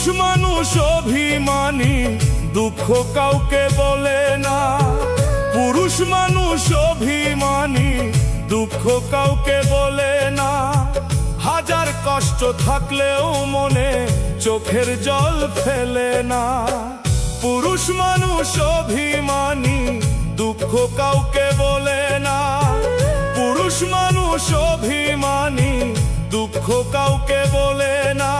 মানুষ অভিমানী, দুঃখ কাউকে বলে না। পুরুষ মানুষ অভিমানী, দুঃখ কাউকে বলে না। হাজার কষ্ট থাকলেও মনে চোখের জল ফেলে না। পুরুষ মানুষ অভিমানী, দুঃখ কাউকে বলে না। পুরুষ মানুষ অভিমানী, দুঃখ কাউকে বলে না।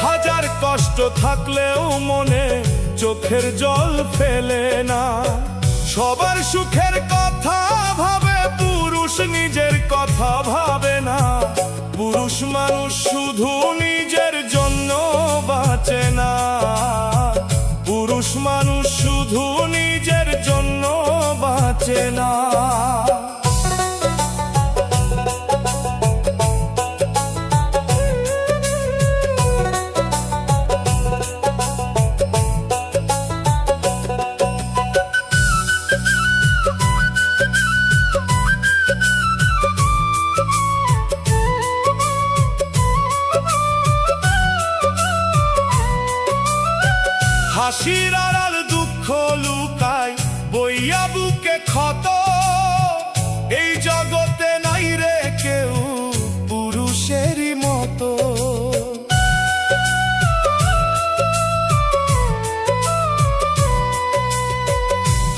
হাজার কষ্ট থাকলেও মনে চোখের জল ফেলে না। সবার সুখের কথা ভাবে, পুরুষ নিজের কথা ভাবে না। পুরুষ মানুষ শুধু নিজের জন্য বাঁচে না। পুরুষ মানুষ শুধু নিজের জন্য বাঁচে না। হাসির আড়াল দুঃখ লুকায়, বইয়া বুকে ক্ষত। এই জগতে নাই রে কেউ পুরুষেরই মতো।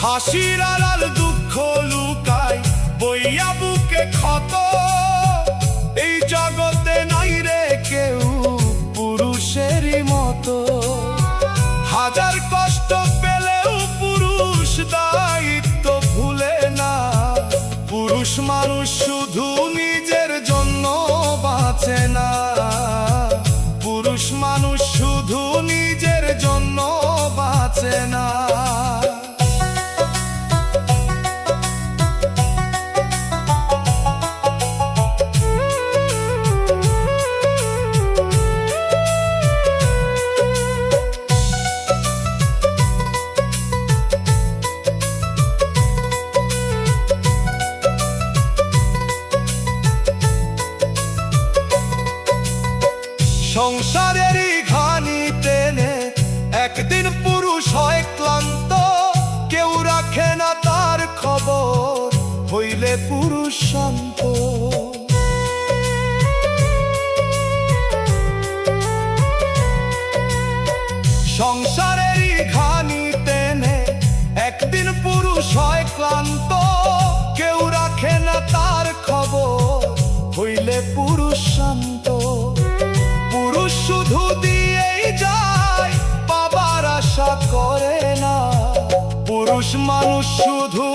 হাসির আড়াল দুঃখ লুকায়, বইয়া বুকে ক্ষত। এই জগতে নাই রে কেউ পুরুষেরই মতো। হাজার কষ্ট পেলেও পুরুষ দায়িত্ব ভুলে না। পুরুষ মানুষ শুধু নিজের জন্য বাঁচে না। পুরুষ মানুষ শুধু নিজের জন্য বাঁচে না। সংসারেরই ঘানি টেনে একদিন পুরুষ হয় ক্লান্ত। কেউ রাখে না তার খবর, হইলে পুরুষ শান্ত। সংসারেরই ঘানি টেনে একদিন পুরুষ হয় ক্লান্ত। কেউ রাখে না তার খবর, হইলে পুরুষ শান্ত। পুরুষ শুধু দিয়েই যায়, পাবার আশা করে না। পুরুষ মানুষ শুধু